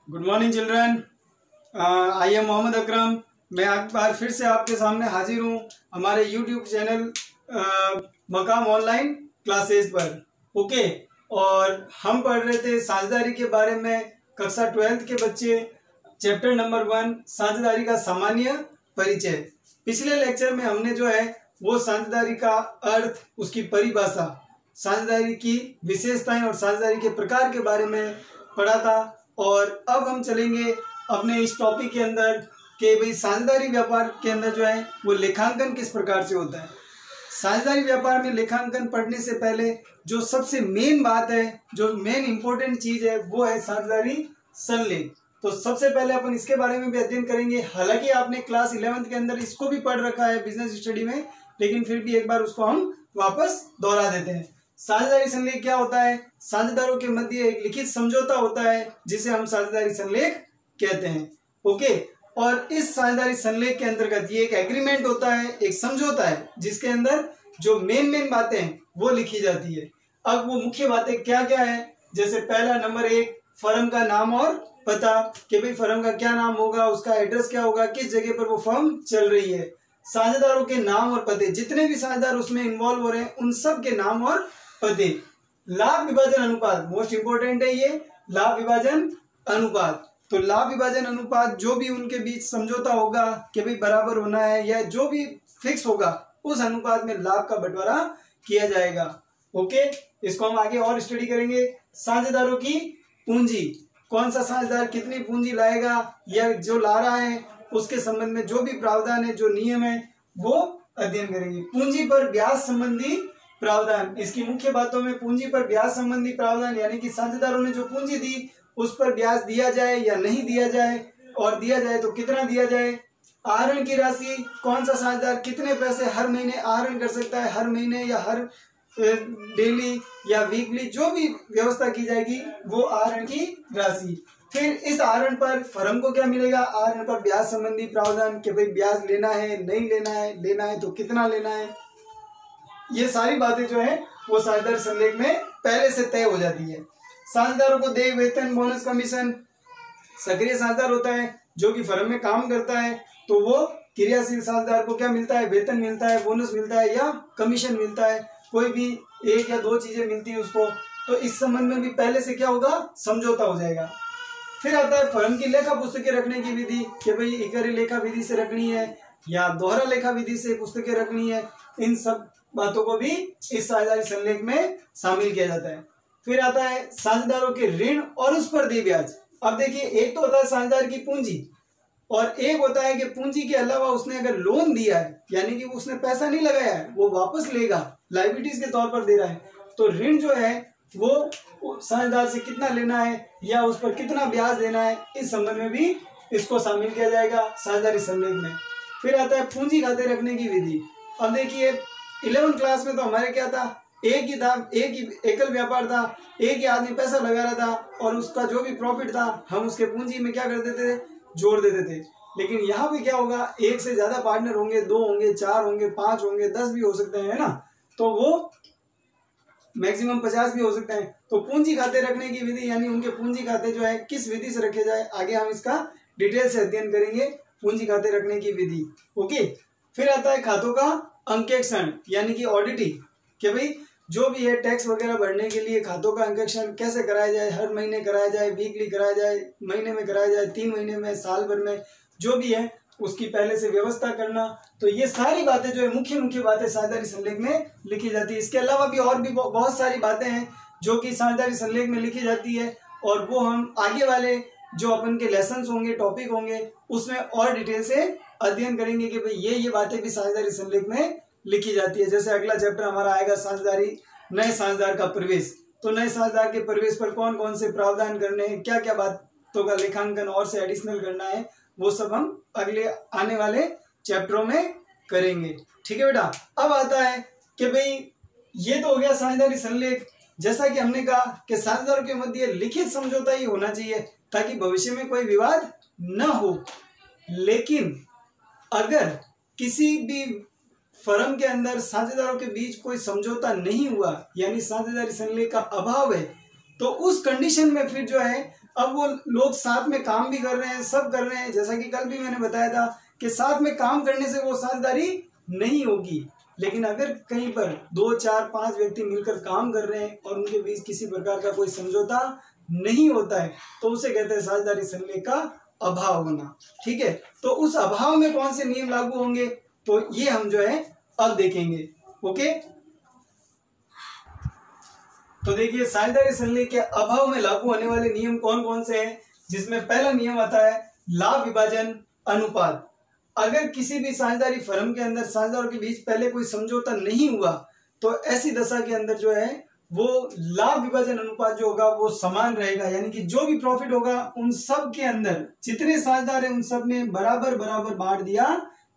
Good morning children. I am Mohammad Akram. मैं एक बार फिर से आपके सामने हाजिर हूँ हमारे यूट्यूब चैनल मकाम ऑनलाइन क्लासेस पर। ओके, और हम पढ़ रहे थे साझेदारी के बारे में। कक्षा 12th के बच्चे, चैप्टर नंबर 1 साझेदारी का सामान्य परिचय। पिछले लेक्चर में हमने जो है वो साझेदारी का अर्थ, उसकी परिभाषा, साझेदारी की विशेषताएं और साझेदारी के प्रकार के बारे में पढ़ा था। और अब हम चलेंगे अपने इस टॉपिक के अंदर कि भाई साझेदारी व्यापार के अंदर जो है वो लेखांकन किस प्रकार से होता है। साझेदारी व्यापार में लेखांकन पढ़ने से पहले जो सबसे मेन बात है, जो मेन इंपॉर्टेंट चीज है, वो है साझेदारी संलेख। तो सबसे पहले अपन इसके बारे में भी अध्ययन करेंगे। हालांकि आपने क्लास 11th के अंदर इसको भी पढ़ रखा है बिजनेस स्टडी में, लेकिन फिर भी एक बार उसको हम वापस दोहरा देते हैं। साझेदारी संलेख क्या होता है? साझेदारों के मध्य एक लिखित समझौता होता है जिसे हम साझेदारी संलेख कहते हैं। ओके, और इस साझेदारी संलेख के अंतर्गत ये एक एग्रीमेंट होता है, एक समझौता है जिसके अंदर जो मेन बातें हैं वो लिखी जाती है। अब वो मुख्य बातें क्या क्या है, जैसे पहला नंबर 1 फर्म का नाम और पता, कि भाई फर्म का क्या नाम होगा, उसका एड्रेस क्या होगा, किस जगह पर वो फर्म चल रही है। साझेदारों के नाम और पते, जितने भी साझेदार उसमें इन्वॉल्व हो रहे हैं उन सब के नाम और पते। लाभ विभाजन अनुपात, मोस्ट इंपोर्टेंट है ये लाभ विभाजन अनुपात। तो लाभ विभाजन अनुपात जो भी उनके बीच समझौता होगा कि भाई बराबर होना है या जो भी फिक्स होगा, उस अनुपात में लाभ का बंटवारा किया जाएगा। ओके, इसको हम आगे और स्टडी करेंगे। साझेदारों की पूंजी, कौन सा साझेदार कितनी पूंजी लाएगा या जो ला रहा है उसके संबंध में जो भी प्रावधान है, जो नियम है, वो अध्ययन करेंगे। पूंजी पर ब्याज संबंधी प्रावधान, इसकी मुख्य बातों में पूंजी पर ब्याज संबंधी प्रावधान, यानी कि साझेदारों ने जो पूंजी दी उस पर ब्याज दिया जाए या नहीं दिया जाए, और दिया जाए तो कितना दिया जाए। आहरण की राशि, कौन सा साझेदार कितने पैसे हर महीने आहरण कर सकता है, हर महीने या हर डेली या वीकली, जो भी व्यवस्था की जाएगी वो आहरण की राशि। फिर इस आहरण पर फर्म को क्या मिलेगा, आहरण पर ब्याज संबंधी प्रावधान, कि भाई ब्याज लेना है नहीं लेना है, लेना है तो कितना लेना है। ये सारी बातें जो है वो साझेदार संलेख में पहले से तय हो जाती है। साझेदारों को देय वेतन, बोनस, कमीशन। सक्रिय साझेदार होता है जो कि फर्म में काम करता है, तो वो क्रियाशील साझेदार को क्या मिलता है, वेतन मिलता है, बोनस मिलता है या कमीशन मिलता है, कोई भी एक या दो चीजें मिलती है उसको। तो इस संबंध में भी पहले से क्या होगा, समझौता हो जाएगा। फिर आता है फर्म की लेखा पुस्तकें रखने की विधि, कि भाई इकाई लेखा विधि से रखनी है या दोहरा लेखा विधि से पुस्तकें रखनी है। इन सब बातों को भी इस साझेदारी संलेख में शामिल किया जाता है। फिर आता है साझेदारों के ऋण और उस पर देय ब्याज। अब देखिए, एक तो होता है साझेदार की पूंजी, और एक होता है कि पूंजी के अलावा उसने अगर लोन दिया है, यानी कि उसने पैसा नहीं लगाया है, वो वापस लेगा, लायबिलिटीज के तौर पर दे रहा है, तो ऋण जो है वो साझेदार से कितना लेना है या उस पर कितना ब्याज देना है, इस संबंध में भी इसको शामिल किया जाएगा साझेदारी संलेख में। फिर आता है पूंजी खाते रखने की विधि। अब देखिए 11th क्लास में तो हमारे क्या था, एक ही एकल व्यापार था, एक ही आदमी पैसा लगा रहा था और उसका जो भी प्रॉफिट था हम उसके पूंजी में क्या कर देते थे, जोड़ देते थे। लेकिन यहाँ पे क्या होगा, एक से ज्यादा पार्टनर होंगे, 2 होंगे, 4 होंगे, 5 होंगे, 10 भी हो सकते हैं, है ना, तो वो मैक्सिमम 50 भी हो सकते हैं। तो पूंजी खाते रखने की विधि, यानी उनके पूंजी खाते जो है किस विधि से रखे जाए, आगे हम इसका डिटेल से अध्ययन करेंगे, पूंजी खाते रखने की विधि। ओके, फिर आता है खातों का अंकेक्षण, यानी कि ऑडिटिंग, कि भाई जो भी है टैक्स वगैरह भरने के लिए खातों का अंकेक्षण कैसे कराया जाए, हर महीने कराया जाए, वीकली कराया जाए, महीने में कराया जाए, 3 महीने में, साल भर में, जो भी है उसकी पहले से व्यवस्था करना। तो ये सारी बातें जो है मुख्य बातें साझेदारी संलेख में लिखी जाती है। इसके अलावा भी और भी बहुत सारी बातें हैं जो कि साझेदारी संलेख में लिखी जाती है, और वो हम आगे वाले जो अपन के लेसन होंगे, टॉपिक होंगे, उसमें और डिटेल से अध्ययन करेंगे कि भाई ये बातें भी साझेदारी संलेख में लिखी जाती है। जैसे अगला चैप्टर हमारा आएगा साझेदारी, नए साझेदार का प्रवेश। तो नए साझेदार के प्रवेश पर कौन कौन से प्रावधान करने हैं, क्या क्या बातों का लेखांकन और से एडिशनल करना है, वो सब हम अगले आने वाले चैप्टरों में करेंगे। ठीक है बेटा। अब आता है कि भाई ये तो हो गया साझेदारी संलेख। जैसा कि हमने कहा कि साझेदारों के मध्य लिखित समझौता ही होना चाहिए ताकि भविष्य में कोई विवाद न हो। लेकिन अगर किसी भी फर्म के अंदर साझेदारों के बीच कोई समझौता नहीं हुआ, यानी साझेदारी संलेख का अभाव है, तो उस कंडीशन में फिर जो है अब वो लोग साथ में काम भी कर रहे हैं, सब कर रहे हैं, जैसा कि कल भी मैंने बताया था कि साथ में काम करने से वो साझेदारी नहीं होगी। लेकिन अगर कहीं पर 2, 4, 5 व्यक्ति मिलकर काम कर रहे हैं और उनके बीच किसी प्रकार का कोई समझौता नहीं होता है तो उसे कहते हैं साझेदारी संलेख का अभाव होना। ठीक है, तो उस अभाव में कौन से नियम लागू होंगे तो ये हम जो है अब देखेंगे। ओके, तो देखिए साझेदारी संलेख के अभाव में लागू होने वाले नियम कौन कौन से हैं, जिसमें पहला नियम आता है लाभ विभाजन अनुपात। अगर किसी भी साझेदारी फर्म के अंदर साझेदारों के बीच पहले कोई समझौता नहीं हुआ तो ऐसी दशा के अंदर जो है वो लाभ विभाजन अनुपात जो होगा वो समान रहेगा, यानी कि जो भी प्रॉफिट होगा उन सब के अंदर जितने साझेदार हैं उन सब में बराबर बराबर बांट दिया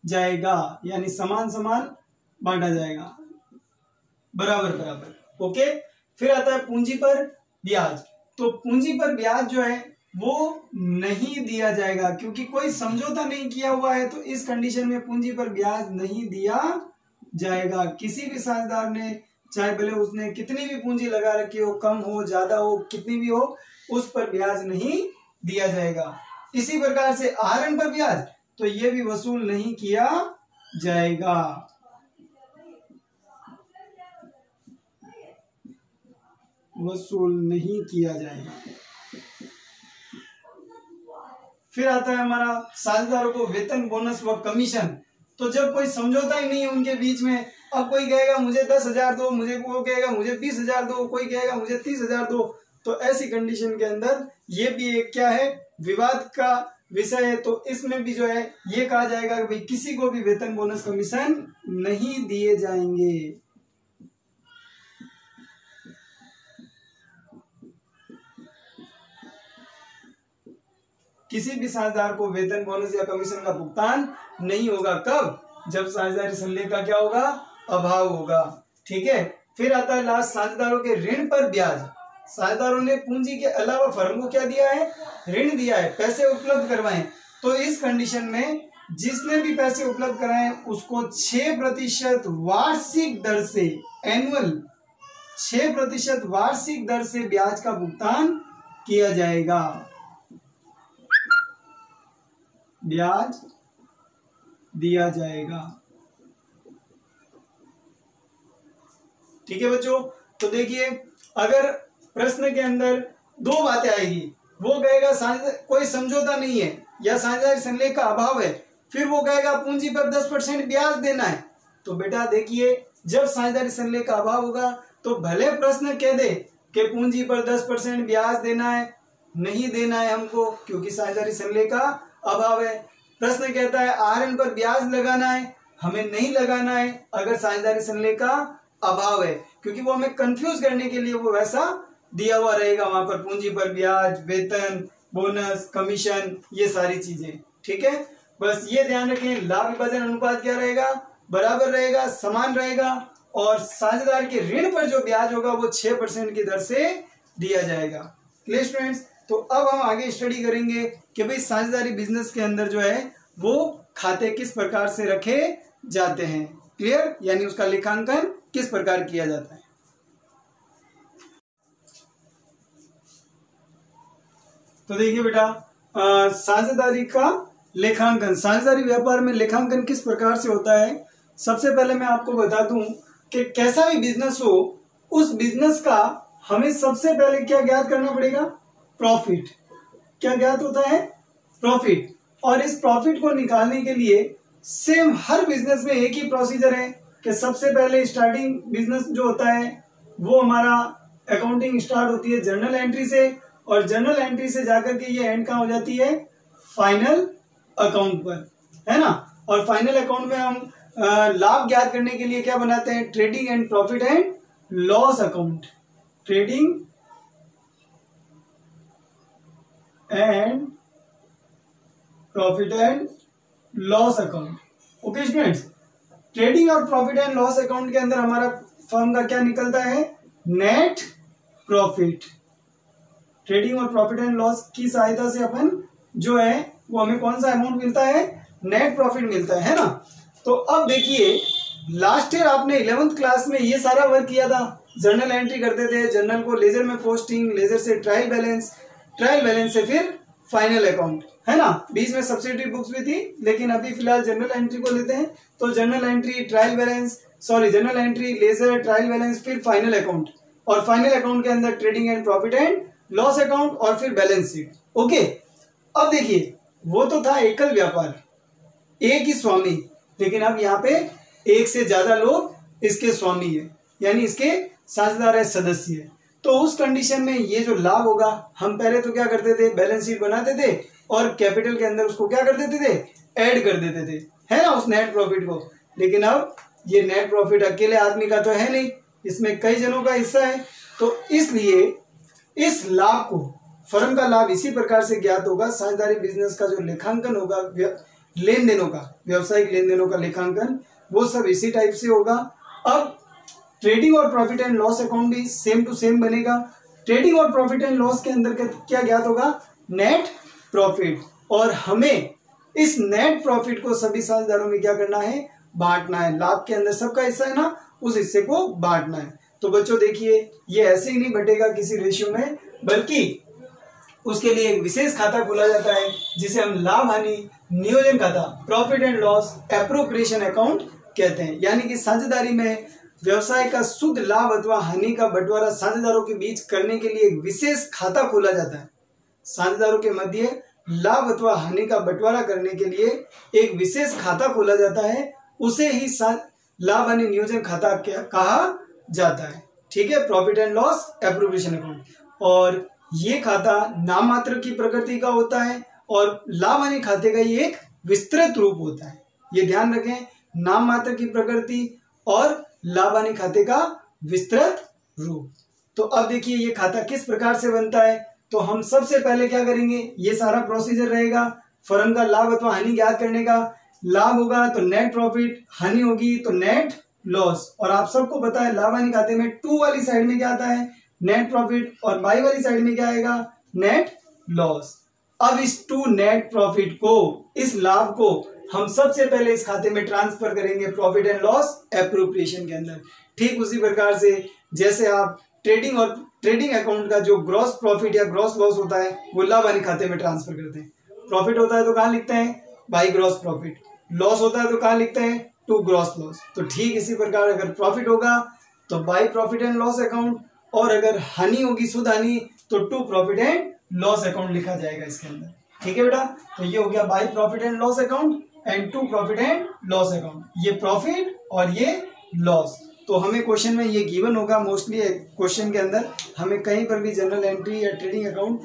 जाएगा, यानी समान समान बांटा जाएगा, बराबर बराबर। ओके, फिर आता है पूंजी पर ब्याज। तो पूंजी पर ब्याज जो है वो नहीं दिया जाएगा क्योंकि कोई समझौता नहीं किया हुआ है, तो इस कंडीशन में पूंजी पर ब्याज नहीं दिया जाएगा। किसी भी साझेदार ने चाहे भले उसने कितनी भी पूंजी लगा रखी हो, कम हो ज्यादा हो कितनी भी हो, उस पर ब्याज नहीं दिया जाएगा। इसी प्रकार से आहरण पर ब्याज तो ये भी वसूल नहीं किया जाएगा। वसूल नहीं किया जाएगा। फिर आता है हमारा साझेदारों को वेतन, बोनस व कमीशन। तो जब कोई समझौता ही नहीं है उनके बीच में, अब कोई कहेगा मुझे 10,000 दो, मुझे वो कहेगा मुझे 20,000 दो, कोई कहेगा मुझे 30,000 दो, तो ऐसी कंडीशन के अंदर ये भी एक क्या है, विवाद का विषय है। तो इसमें भी जो है ये कहा जाएगा कि भाई किसी को भी वेतन, बोनस, कमीशन नहीं दिए जाएंगे। किसी भी साझेदार को वेतन, बोनस या कमीशन का भुगतान नहीं होगा। कब? जब साझेदारी संलेख का क्या होगा, अभाव होगा। ठीक है, फिर आता है लास्ट साझेदारों के ऋण पर ब्याज। साझेदारों ने पूंजी के अलावा फर्म को क्या दिया है, ऋण दिया है, पैसे उपलब्ध करवाए। तो इस कंडीशन में जिसने भी पैसे उपलब्ध कराए उसको 6% वार्षिक दर से, एनुअल 6% वार्षिक दर से ब्याज का भुगतान किया जाएगा। ब्याज दिया जाएगा। ठीक है बच्चों, तो देखिए अगर प्रश्न के अंदर दो बातें आएगी, वो कहेगा कोई समझौता नहीं है या साझेदारी संलेख का अभाव है, फिर वो कहेगा पूंजी पर 10% ब्याज देना है। तो बेटा देखिए जब साझेदारी संलेख का अभाव होगा तो भले प्रश्न कह दे कि पूंजी पर 10% ब्याज देना है, नहीं देना है हमको क्योंकि साझेदारी संलेख का अभाव है। प्रश्न कहता है आहरण पर ब्याज लगाना है, हमें नहीं लगाना है अगर साझेदारी संलेख का अभाव है, क्योंकि वो हमें कंफ्यूज करने के लिए वो वैसा दिया हुआ रहेगा वहां पर, पूंजी पर ब्याज, वेतन, बोनस, कमीशन, ये सारी चीजें। ठीक है, बस ये ध्यान रखें लाभ विभाजन अनुपात क्या रहेगा, बराबर रहेगा, समान रहेगा, और साझेदार के ऋण पर जो ब्याज होगा वो 6% की दर से दिया जाएगा। क्लियर स्टूडेंट्स, तो अब हम आगे स्टडी करेंगे कि भाई साझेदारी बिजनेस के अंदर जो है वो खाते किस प्रकार से रखे जाते हैं। क्लियर, यानी उसका लेखांकन किस प्रकार किया जाता है। तो देखिए बेटा साझेदारी का लेखांकन, साझेदारी व्यापार में लेखांकन किस प्रकार से होता है। सबसे पहले मैं आपको बता दूं कि कैसा भी बिजनेस हो, उस बिजनेस का हमें सबसे पहले क्या ज्ञात करना पड़ेगा, प्रॉफिट। क्या ज्ञात होता है, प्रॉफिट। और इस प्रॉफिट को निकालने के लिए सेम हर बिजनेस में एक ही प्रोसीजर है कि सबसे पहले स्टार्टिंग बिजनेस जो होता है वो हमारा अकाउंटिंग स्टार्ट होती है जर्नल एंट्री से, और जर्नल एंट्री से जाकर के ये एंड कहाँ हो जाती है, फाइनल अकाउंट पर, है ना। और फाइनल अकाउंट में हम लाभ ज्ञात करने के लिए क्या बनाते हैं, trading and profit and loss account, trading and profit and loss account. Okay students, trading और प्रॉफिट एंड लॉस अकाउंट के अंदर हमारा फर्म का क्या निकलता है, नेट प्रॉफिट। ट्रेडिंग और प्रॉफिट एंड लॉस की सहायता से अपन जो है वो हमें कौन सा अमाउंट मिलता है, नेट प्रॉफिट मिलता है ना। तो अब देखिए लास्ट ईयर आपने 11th क्लास में ये सारा वर्क किया था, जर्नल एंट्री करते थे, जर्नल को लेजर में पोस्टिंग, लेजर से ट्रायल बैलेंस, ट्रायल बैलेंस से फिर फाइनल अकाउंट, है ना। बीच में सब्सिडरी बुक्स भी थी, लेकिन अभी फिलहाल जनरल एंट्री को लेते हैं। तो journal entry, trial balance, journal entry, ledger, trial balance, फिर फाइनल अकाउंट, और फाइनल अकाउंट के अंदर trading and profit and loss account, और फिर बैलेंस शीट। ओके, अब देखिए वो तो था एकल व्यापार, एक ही स्वामी, लेकिन अब यहाँ पे एक से ज्यादा लोग इसके स्वामी है, यानी इसके साझेदार है, सदस्य है। तो उस कंडीशन में ये जो लाभ होगा, हम पहले तो क्या करते थे, बैलेंस शीट बनाते थे और कैपिटल के अंदर उसको क्या कर देते थे, ऐड कर देते थे, है ना, उस नेट प्रॉफिट को। लेकिन अब ये नेट प्रॉफिट अकेले आदमी का तो है नहीं, इसमें कई जनों का हिस्सा है। तो इसलिए इस लाभ को, फर्म का लाभ इसी प्रकार से ज्ञात होगा। साझेदारी बिजनेस का जो लेखांकन होगा, लेन देनों का, व्यावसायिक लेन देनों का लेखांकन, वो सब इसी टाइप से होगा। अब ट्रेडिंग और प्रॉफिट एंड लॉस अकाउंट भी सेम टू सेम बनेगा। ट्रेडिंग और प्रॉफिट एंड लॉस के अंदर क्या ज्ञात होगा, नेट प्रॉफिट, और हमें इस नेट प्रॉफिट को सभी साझेदारों में क्या करना है, बांटना है। लाभ के अंदर सबका हिस्सा है ना, उस हिस्से को बांटना है। तो बच्चों देखिए, ये ऐसे ही नहीं बटेगा किसी रेशियो में, बल्कि उसके लिए एक विशेष खाता खोला जाता है जिसे हम लाभ हानि नियोजन खाता, profit and loss appropriation account कहते हैं। यानी कि साझेदारी में व्यवसाय का शुद्ध लाभ अथवा हानि का बंटवारा साझेदारों के बीच करने के लिए एक विशेष खाता खोला जाता है। साझेदारों के मध्य लाभ अथवा हानि का बंटवारा करने के लिए एक विशेष खाता खोला जाता है, उसे ही लाभ हानि नियोजन खाता कहा जाता है। ठीक है, profit and loss appropriation account. और ये खाता नाम मात्र की प्रकृति का होता है और लाभ हानि खाते का ये एक विस्तृत रूप होता है। ये ध्यान रखें, नाम मात्र की प्रकृति और लाभ हानि खाते का विस्तृत रूप। तो अब देखिए ये खाता किस प्रकार से बनता है। तो हम सबसे पहले क्या करेंगे, ये सारा प्रोसीजर रहेगा फर्म का लाभ अथवा हानि ज्ञात करने का। लाभ होगा तो नेट प्रॉफिट, हानि होगी तो नेट लॉस। और आप सबको पता है लाभ हानि खाते में टू वाली साइड में क्या आता है, नेट प्रॉफिट, और बाई वाली साइड में क्या आएगा, नेट लॉस। अब इस टू नेट प्रॉफिट को, इस लाभ को हम सबसे पहले इस खाते में ट्रांसफर करेंगे प्रॉफिट एंड लॉस एप्रोप्रिएशन के अंदर। ठीक उसी प्रकार से जैसे आप ट्रेडिंग अकाउंट का जो ग्रॉस प्रॉफिट या ग्रॉस लॉस होता है वो लाभ हानि खाते में ट्रांसफर करते हैं। प्रॉफिट होता है तो कहाँ लिखते हैं, बाई ग्रॉस प्रॉफिट। लॉस होता है तो कहाँ लिखते हैं, टू ग्रॉस लॉस। तो ठीक इसी प्रकार अगर प्रॉफिट होगा तो by profit and loss account, और अगर हानि होगी शुद्ध हानि तो to profit and loss account लिखा जाएगा इसके अंदर। ठीक है बेटा, तो ये हो गया by profit and loss account and to profit and loss account. ये प्रॉफिट और ये लॉस। तो हमें क्वेश्चन में ये गिवन होगा, मोस्टली क्वेश्चन के अंदर हमें कहीं पर भी जनरल एंट्री या ट्रेडिंग अकाउंट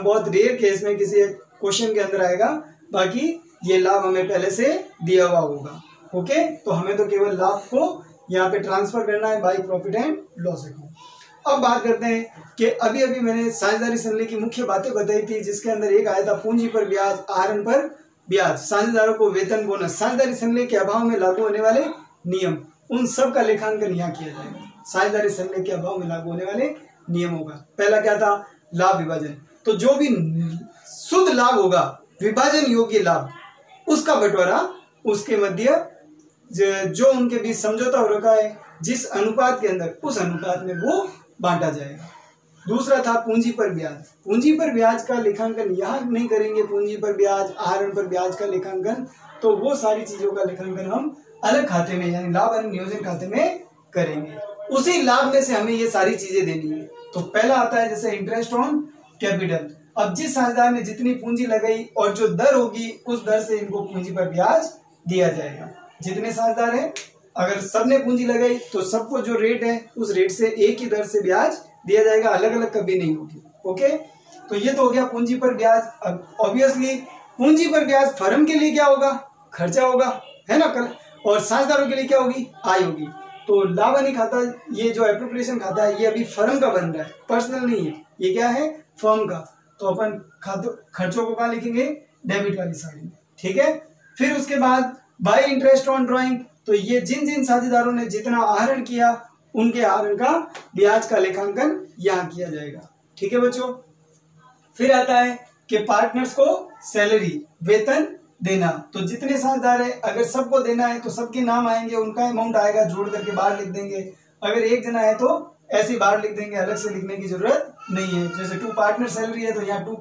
बहुत रेयर केस में किसी क्वेश्चन के अंदर आएगा, बाकी ये लाभ हमें पहले से दिया हुआ होगा। ओके, तो हमें तो केवल लाभ को यहाँ पे ट्रांसफर करना है by profit and loss account. अब बात करते हैं कि अभी अभी मैंने साझेदारी संधि की मुख्य बातें बताई थी, जिसके अंदर एक आया था पूंजी पर ब्याज, आहरण पर ब्याज, साझेदारों को वेतन, बोनस, साझेदारी संधि के अभाव में लागू होने वाले नियम, उन सब का लेखांकन यहाँ किया जाएगा। साझेदारी संधि के अभाव में लागू होने वाले नियम होगा। पहला क्या था, लाभ विभाजन। तो जो भी शुद्ध लाभ होगा, विभाजन योग्य लाभ, उसका बंटवारा उसके मध्य जो उनके बीच समझौता हो रखा है, जिस अनुपात के अंदर, उस अनुपात में वो बांटा जाएगा। दूसरा था पूंजी पर ब्याज। पूंजी पर ब्याज का लेखांकन यहाँ नहीं करेंगे, पूंजी पर ब्याज, आहरण पर ब्याज का लेखांकन, तो वो सारी चीजों का लेखांकन हम अलग खाते में यानी लाभ हानि नियोजन खाते में करेंगे। उसी लाभ में से हमें ये सारी चीजें देनी है। तो पहला आता है जैसे इंटरेस्ट ऑन कैपिटल। अब जिस साझेदार ने जितनी पूंजी लगाई और जो दर होगी उस दर से इनको पूंजी पर ब्याज दिया जाएगा। जितने साझेदार हैं, अगर सबने पूंजी लगाई तो सबको जो रेट है उस रेट से एक ही दर से ब्याज दिया जाएगा, अलग अलग कभी नहीं होगी। ओके, तो ये तो हो गया पूंजी पर ब्याज। अब ऑब्वियसली पूंजी पर ब्याज फर्म के लिए क्या होगा, खर्चा होगा, है ना, और साझेदारों के लिए क्या होगी, आय होगी। तो लाभ हानि खाता, ये जो एप्रोप्रिएशन खाता है, ये अभी फर्म का बन रहा है, पर्सनल नहीं है, ये क्या है, फर्म का। तो अपन खर्चों को कहाँ लिखेंगे, डेबिट वाली साइड में। ठीक है, फिर उसके बाद बाई इंटरेस्ट ऑन ड्रॉइंग। तो ये जिन जिन साझेदारों ने जितना आहरण किया उनके आहरण का ब्याज का लेखांकन यहाँ किया जाएगा। ठीक है बच्चों, फिर आता है कि पार्टनर्स को सैलरी, वेतन देना। तो जितने साझेदार है, अगर सबको देना है तो सबके नाम आएंगे, उनका अमाउंट आएगा, जोड़ करके बाहर लिख देंगे। अगर एक जना है तो ऐसे बाहर लिख देंगे, अलग से लिखने की जरूरत नहीं है। जैसे 2 पार्टनर सैलरी है तो यहाँ 2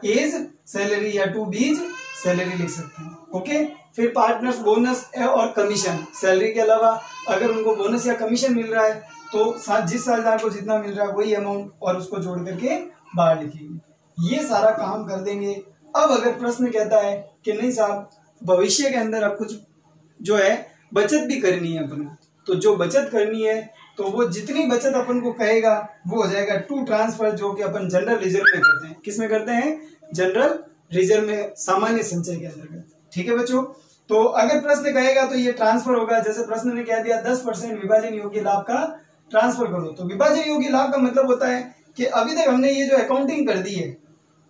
एज सैलरी या 2 बीज सैलरी लिख सकते हैं। ओके, फिर पार्टनर्स बोनस और कमीशन, सैलरी के अलावा अगर उनको बोनस या कमीशन मिल रहा है तो जिस साझेदार को जितना मिल रहा है वही अमाउंट और उसको जोड़ करके बाहर लिखेंगे। ये सारा काम कर देंगे। अब अगर प्रश्न कहता है कि नहीं साहब भविष्य के अंदर अब कुछ जो है बचत भी करनी है अपन को, तो जो बचत करनी है तो वो जितनी बचत अपन को कहेगा वो हो जाएगा टू ट्रांसफर, जो कि अपन जनरल रिजर्व में करते हैं। किस में करते हैं? जनरल रिजर्व में, सामान्य संचय के अंतर्गत। ठीक है बच्चों, तो अगर प्रश्न कहेगा तो ये ट्रांसफर होगा। जैसे प्रश्न ने कह दिया 10% विभाजन योग्य लाभ का ट्रांसफर करो, तो विभाजन योग्य लाभ का मतलब होता है कि अभी तक हमने ये जो अकाउंटिंग कर दी है,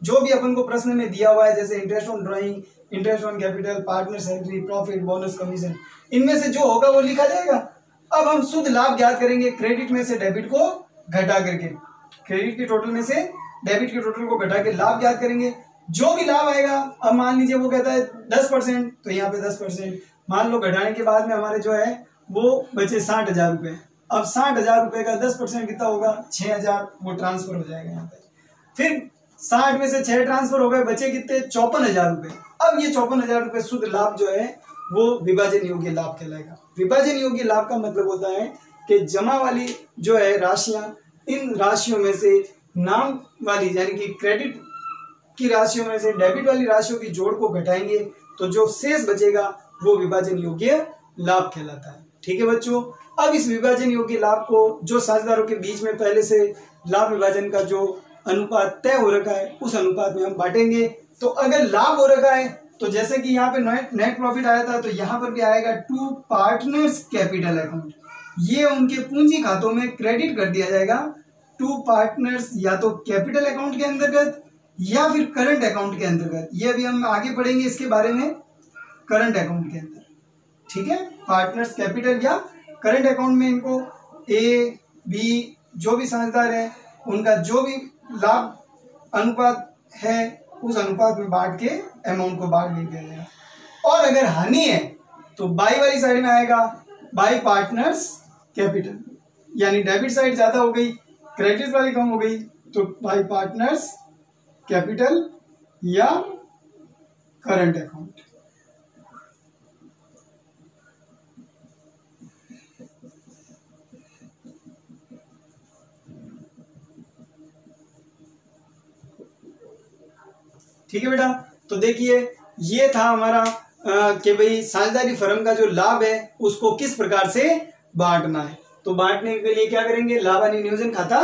जो भी अपन को प्रश्न में दिया हुआ है, जैसे interest on drawing, interest on capital, partner salary, profit, bonus, commission, इनमें से जो होगा वो लिखा जाएगा। अब हम शुद्ध लाभ ज्ञात करेंगे क्रेडिट में से डेबिट को घटा करके, क्रेडिट के टोटल में से डेबिट के टोटल को घटा के लाभ ज्ञात करेंगे। जो भी लाभ आएगा, अब मान लीजिए वो कहता है 10%, तो यहाँ पे 10% मान लो, घटाने के बाद में हमारे जो है वो बचे 60,000 रुपए। अब 60,000 रुपए का 10% कितना होगा? 6,000, वो ट्रांसफर हो जाएगा यहाँ पे। फिर 60 में से 6 ट्रांसफर हो गए, बचे कितने? 54,000 रुपए। अब ये 54,000 रुपए शुद्ध लाभ जो है वो विभाजन योग्य लाभ कहलाएगा। विभाजन योग्य लाभ का मतलब होता है कि जमा वाली जो है राशियां, इन राशियों में से नाम वाली यानी कि क्रेडिट की राशियों में से डेबिट वाली राशियों की जोड़ को घटाएंगे तो जो शेष बचेगा वो विभाजन योग्य लाभ कहलाता है। ठीक है बच्चों, अब इस विभाजन योग्य लाभ को जो साझेदारों के बीच में पहले से लाभ विभाजन का जो अनुपात तय हो रखा है उस अनुपात में हम बांटेंगे। तो अगर लाभ हो रखा है तो जैसे कि यहाँ पे नेट प्रॉफिट आया था, तो यहाँ पर भी आएगा टू पार्टनर्स कैपिटल अकाउंट। ये उनके पूंजी खातों में क्रेडिट कर दिया जाएगा। टू पार्टनर्स या तो कैपिटल अकाउंट के अंतर्गत या फिर करंट अकाउंट के अंतर्गत, ये अभी हम आगे पढ़ेंगे इसके बारे में, करंट अकाउंट के अंदर। ठीक है, पार्टनर्स कैपिटल या करंट अकाउंट में इनको ए बी जो भी साझेदार है उनका जो भी लाभ अनुपात है उस अनुपात में बांट के अमाउंट को बाहर लिख दिया जाएगा। और अगर हानि है तो बाई वाली साइड में आएगा बाई पार्टनर्स कैपिटल, यानी डेबिट साइड ज्यादा हो गई, क्रेडिट वाली कम हो गई, तो बाई पार्टनर्स कैपिटल या करंट अकाउंट। ठीक है बेटा, तो देखिए ये था हमारा कि भाई साझेदारी फर्म का जो लाभ है उसको किस प्रकार से बांटना है। तो बांटने के लिए क्या करेंगे? लाभ हानि नियोजन खाता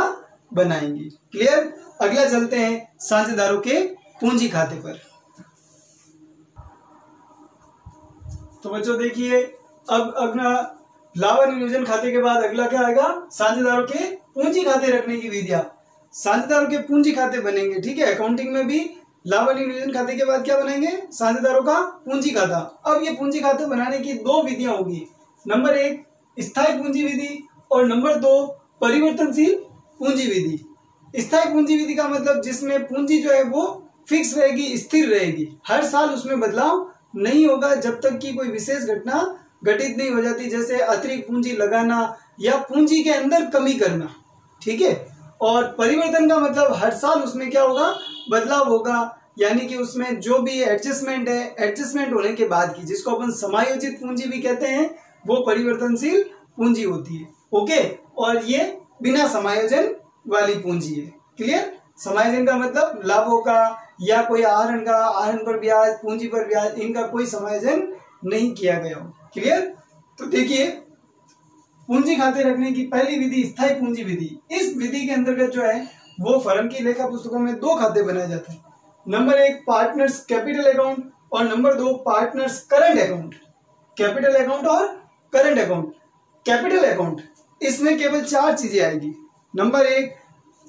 बनाएंगे। क्लियर? अगला चलते हैं साझेदारों के पूंजी खाते पर। तो बच्चों देखिए, अब अगला लाभ हानि नियोजन खाते के बाद अगला क्या आएगा? साझेदारों के पूंजी खाते रखने की विधियां। साझेदारों के पूंजी खाते बनेंगे। ठीक है, अकाउंटिंग में भी लाभ हानि नियोजन खाते के बाद क्या बनाएंगे? साझेदारों का पूंजी खाता। अब ये पूंजी खाते बनाने की 2 विधियां होगी। नंबर 1 स्थायी पूंजी विधि और नंबर 2 परिवर्तनशील पूंजी विधि। स्थायी पूंजी विधि का मतलब जिसमें पूंजी जो है वो फिक्स रहेगी, स्थिर रहेगी, हर साल उसमें बदलाव नहीं होगा जब तक कि कोई विशेष घटना घटित नहीं हो जाती, जैसे अतिरिक्त पूंजी लगाना या पूंजी के अंदर कमी करना। ठीक है, और परिवर्तन का मतलब हर साल उसमें क्या होगा? बदलाव होगा, यानी कि उसमें जो भी एडजस्टमेंट है, एडजस्टमेंट होने के बाद की, जिसको अपन समायोजित पूंजी भी कहते हैं, वो परिवर्तनशील पूंजी होती है। ओके, और ये बिना समायोजन वाली पूंजी है। क्लियर? समायोजन का मतलब लाभों का या कोई आहरण का, आहरण पर ब्याज, पूंजी पर ब्याज, इनका कोई समायोजन नहीं किया गया हो। क्लियर? तो देखिए, पूंजी खाते रखने की पहली विधि स्थायी पूंजी विधि। इस विधि के अंतर्गत जो है वो फर्म की लेखा पुस्तकों में 2 खाते बनाए जाते हैं। नंबर 1 पार्टनर्स कैपिटल अकाउंट और number 2 partners current account. Capital account और करंट अकाउंट। कैपिटल अकाउंट, इसमें केवल 4 चीजें आएगी। नंबर 1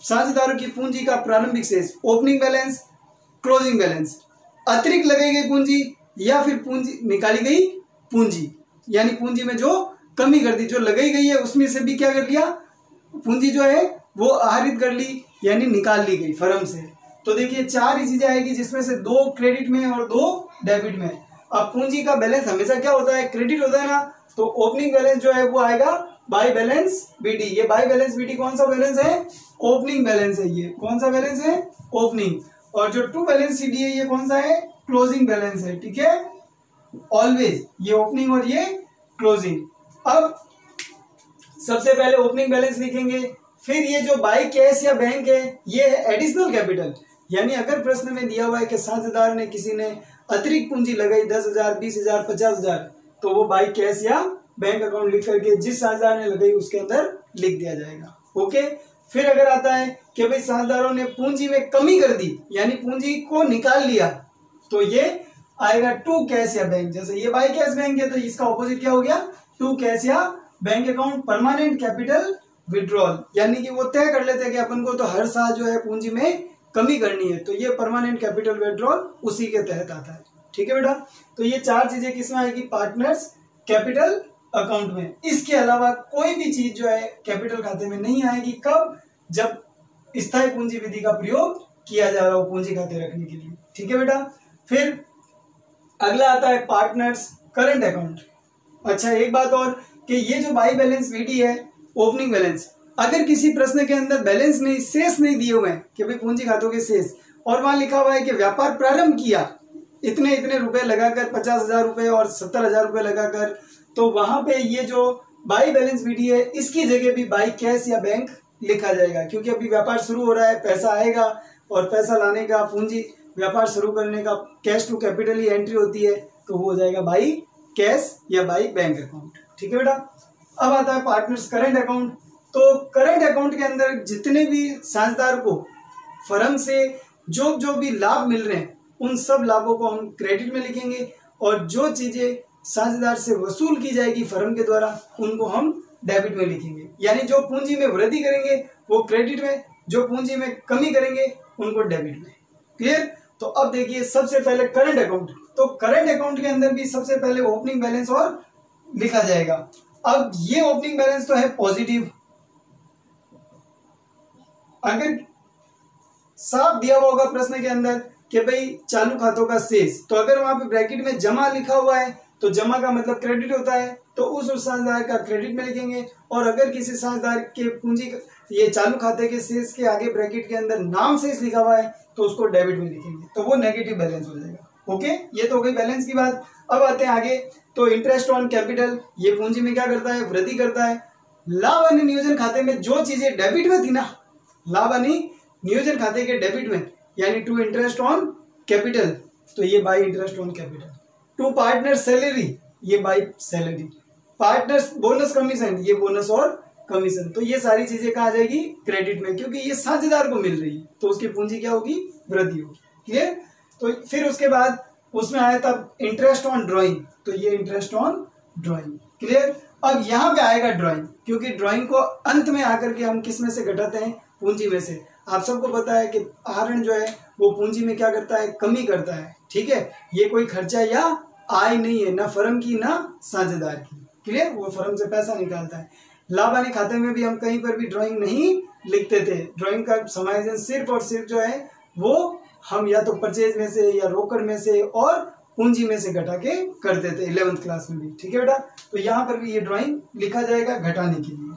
साझेदारों की पूंजी का प्रारंभिक शेष, ओपनिंग बैलेंस, क्लोजिंग बैलेंस, अतिरिक्त लगाई गई पूंजी या फिर पूंजी निकाली गई पूंजी, यानी पूंजी में जो कमी कर दी, जो लगाई गई है उसमें से भी क्या कर लिया? पूंजी जो है वो आहरित कर ली, यानी निकाल ली गई फर्म से। तो देखिए 4 ही चीजें आएगी, जिसमें से 2 क्रेडिट में और 2 डेबिट में। अब पूंजी का बैलेंस हमेशा क्या होता है, क्रेडिट होता है ना, तो ओपनिंग बैलेंस जो है वो आएगा बाय बैलेंस बीडी। ये बाय बैलेंस बीडी कौन सा बैलेंस है, ओपनिंग बैलेंस है। ये कौन सा बैलेंस है, ओपनिंग। और जो टू बैलेंस सीडी है ये कौन सा है, क्लोजिंग बैलेंस है। ठीक है, ऑलवेज ये ओपनिंग और ये क्लोजिंग। अब सबसे पहले ओपनिंग बैलेंस लिखेंगे, फिर ये जो बाय कैश या बैंक है ये है एडिशनल कैपिटल। यानी अगर प्रश्न में दिया हुआ है कि साझेदार ने किसी ने अतिरिक्त पूंजी लगाई 10,000, 20,000, 50,000, तो वो बाय कैश या बैंक अकाउंट लिख करके जिस साझेदार ने लगाई उसके अंदर लिख दिया जाएगा। ओके, फिर अगर आता है कि भाई साझेदारों ने पूंजी में कमी कर दी यानी पूंजी को निकाल लिया, तो ये आएगा टू कैश या बैंक। जैसे ये बाय कैश बैंक है तो इसका ऑपोजिट क्या हो गया, टू कैश या bank account. Permanent capital withdrawal, यानी कि वो तय कर लेते हैं कि अपन को तो हर साल जो है पूंजी में कमी करनी है, तो ये परमानेंट कैपिटल विड्रॉल उसी के तहत आता है। ठीक है बेटा, तो ये चार चीजें किसमें आएगी, पार्टनर्स कैपिटल अकाउंट में। इसके अलावा कोई भी चीज जो है कैपिटल खाते में नहीं आएगी। कब, जब स्थायी पूंजी विधि का प्रयोग किया जा रहा हो पूंजी खाते रखने के लिए। ठीक है बेटा, फिर अगला आता है पार्टनर्स करंट अकाउंट। अच्छा, एक बात और कि ये जो बाय बैलेंस बीडी है, ओपनिंग बैलेंस, अगर किसी प्रश्न के अंदर बैलेंस नहीं, शेष नहीं दिए हुए हैं कि भाई पूंजी खातों के शेष, और वहां लिखा हुआ है कि व्यापार प्रारंभ किया इतने इतने रुपए लगाकर, 50,000 रुपए और 70,000 रुपए लगाकर, तो वहां पे ये जो बाय बैलेंस बीडी है इसकी जगह भी बाय कैश या बैंक लिखा जाएगा, क्योंकि अभी व्यापार शुरू हो रहा है, पैसा आएगा और पैसा लाने का, पूंजी व्यापार शुरू करने का कैश टू कैपिटल ही एंट्री होती है, तो वो हो जाएगा बाय कैश या बाय बैंक अकाउंट। ठीक है बेटा, अब आता है पार्टनर्स करंट अकाउंट। तो करंट अकाउंट के अंदर जितने भी साझेदार को फर्म से जो जो भी लाभ मिल रहे हैं उन सब लाभों को हम क्रेडिट में लिखेंगे, और जो चीजें साझेदार से वसूल की जाएगी फर्म के द्वारा उनको हम डेबिट में लिखेंगे। यानी जो पूंजी में वृद्धि करेंगे वो क्रेडिट में, जो पूंजी में कमी करेंगे उनको डेबिट में। क्लियर? तो अब देखिए सबसे पहले करंट अकाउंट, तो करंट अकाउंट के अंदर भी सबसे पहले ओपनिंग बैलेंस और लिखा जाएगा। अब ये ओपनिंग बैलेंस तो है पॉजिटिव, अगर साफ दिया हुआ होगा प्रश्न के अंदर कि भाई चालू खातों का शेष, तो अगर वहां पे ब्रैकेट में जमा लिखा हुआ है तो जमा का मतलब क्रेडिट होता है, तो उस साझेदार का क्रेडिट में लिखेंगे। और अगर किसी साझेदार के पूंजी ये चालू खाते के शेष के आगे ब्रैकेट के अंदर नाम शेष लिखा हुआ है तो उसको डेबिट में लिखेंगे, तो वो नेगेटिव बैलेंस हो जाएगा। ओके, ये तो हो गई बैलेंस की बात। अब आते हैं आगे, तो इंटरेस्ट ऑन कैपिटल, ये पूंजी में क्या करता है, वृद्धि करता है। लाभ हानि नियोजन खाते में जो चीजें डेबिट में थी ना, लाभ हानि नियोजन खाते के डेबिट में, यानी टू इंटरेस्ट ऑन कैपिटल, तो ये by interest on capital. To partner salary, ये by salary. Partners bonus commission, ये बोनस और कमीशन, तो ये सारी चीजें कहाँ आ जाएगी, क्रेडिट में, क्योंकि ये साझेदार को मिल रही है तो उसकी पूंजी क्या होगी, वृद्धि होगी। क्लियर? तो फिर उसके बाद उसमें आया तब इंटरेस्ट ऑन ड्राइंग, तो ये इंटरेस्ट ऑन ड्राइंग। क्लियर? अब यहाँ पे आएगा ड्राइंग, क्योंकि ड्राइंग को अंत में आकर के हम किस में से घटाते हैं, पूंजी में से। आप सबको पता है कि आहरण जो है वो पूंजी में क्या करता है, कमी करता है। ठीक है, ये कोई खर्चा या आय नहीं है, ना फर्म की ना साझेदार की। क्लियर? वो फर्म से पैसा निकालता है। लाभ हानि खाते में भी हम कहीं पर भी ड्राइंग नहीं लिखते थे। ड्राइंग का समायोजन सिर्फ और सिर्फ जो है वो हम या तो परचेज में से या रोकड़ में से और पूंजी में से घटा के करते थे 11th क्लास में भी। ठीक है बेटा, तो यहाँ पर भी ये ड्राइंग लिखा जाएगा घटाने के लिए।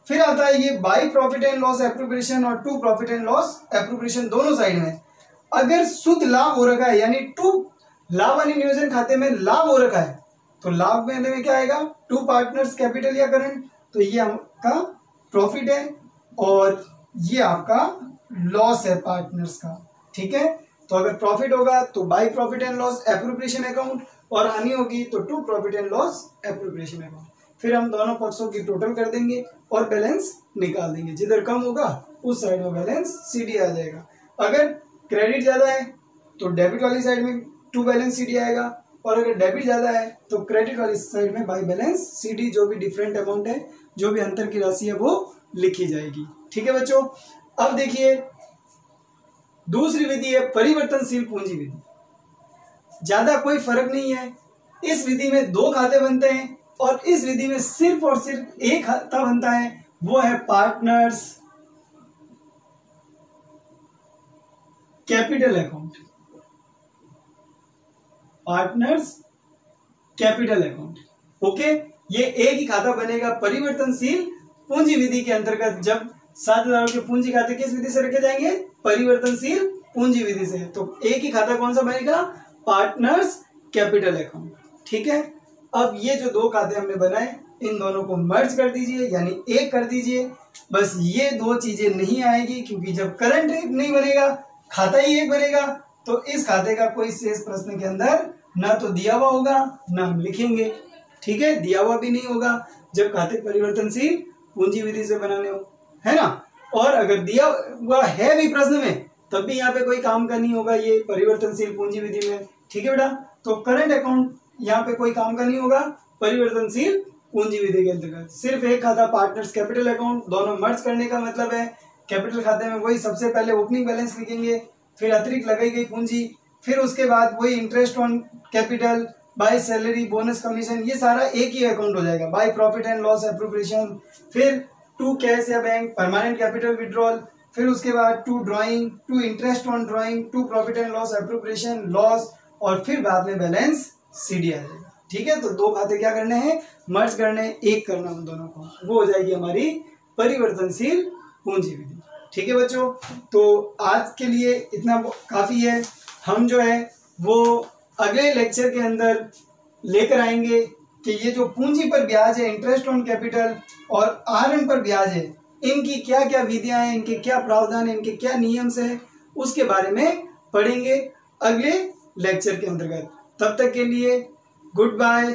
फिर आता है ये by profit and loss appropriation और to profit and loss appropriation, दोनों साइड में अगर शुद्ध लाभ हो रखा है, यानी टू लाभ हानि नियोजन खाते में लाभ हो रखा है, तो लाभ में क्या आएगा, टू पार्टनर्स कैपिटल या करंट, तो ये आपका प्रॉफिट है और ये आपका लॉस है पार्टनर्स का। ठीक है, तो अगर प्रॉफिट होगा तो by profit and loss appropriation account, और हानि होगी तो to profit and loss appropriation account. फिर हम दोनों पक्षों की टोटल कर देंगे और बैलेंस निकाल देंगे। जिधर कम होगा उस साइड में बैलेंस सीडी आ जाएगा। अगर क्रेडिट ज्यादा है तो डेबिट वाली साइड में टू बैलेंस सीडी आएगा, और अगर डेबिट ज्यादा है तो क्रेडिट वाली साइड में बाय बैलेंस सीडी, जो भी डिफरेंट अमाउंट है, जो भी अंतर की राशि है वो लिखी जाएगी। ठीक है बच्चों, अब देखिए दूसरी विधि है परिवर्तनशील पूंजी विधि। ज्यादा कोई फर्क नहीं है, इस विधि में दो खाते बनते हैं और इस विधि में सिर्फ और सिर्फ एक खाता बनता है, वो है partners capital account. Partners capital account. Okay, ये एक ही खाता बनेगा परिवर्तनशील पूंजी विधि के अंतर्गत। जब 7,000 के पूंजी खाते किस विधि से रखे जाएंगे? परिवर्तनशील पूंजी विधि से। तो एक ही खाता कौन सा बनेगा? Partners capital account. ठीक है, अब ये जो दो खाते हमने बनाए इन दोनों को मर्ज कर दीजिए, यानी एक कर दीजिए। बस ये दो चीजें नहीं आएगी, क्योंकि जब करंट नहीं बनेगा, खाता ही एक बनेगा, तो इस खाते का कोई शेष प्रश्न के अंदर ना तो दिया हुआ होगा ना हम लिखेंगे। ठीक है, दिया हुआ भी नहीं होगा जब खाते परिवर्तनशील पूंजी विधि से बनाने हो, है ना। और अगर दिया हुआ है भी प्रश्न में, तब भी यहाँ पे कोई काम का नहीं होगा ये परिवर्तनशील पूंजी विधि में। ठीक है बेटा, तो करंट अकाउंट यहाँ पे कोई काम का नहीं होगा परिवर्तनशील पूंजी विधि के अंतर्गत। सिर्फ एक खाता पार्टनर्स कैपिटल अकाउंट, दोनों मर्ज करने का मतलब है कैपिटल खाते में वही सबसे पहले ओपनिंग बैलेंस लिखेंगे, फिर अतिरिक्त लगाई गई पूंजी, फिर उसके बाद वही interest on capital, by salary, bonus, commission, ये सारा एक ही अकाउंट हो जाएगा। By profit and loss appropriation, फिर टू कैश या बैंक परमानेंट कैपिटल विड्रॉल, फिर उसके बाद to drawing, to interest on drawing, to profit and loss appropriation loss, और फिर बाद में बैलेंस सीडी आ जाएगा। ठीक है, तो दो खाते क्या करने हैं? मर्ज करने, एक करना उन दोनों को, वो हो जाएगी हमारी परिवर्तनशील पूंजी विधि। ठीक है बच्चों, तो आज के लिए इतना काफी है। हम जो है वो अगले लेक्चर के अंदर लेकर आएंगे कि ये जो पूंजी पर ब्याज है, इंटरेस्ट ऑन कैपिटल और आरएम पर ब्याज है, इनकी क्या क्या विधियां हैं, इनके क्या प्रावधान है, इनके क्या नियम है, उसके बारे में पढ़ेंगे अगले लेक्चर के अंतर्गत। तब तक के लिए गुड बाय।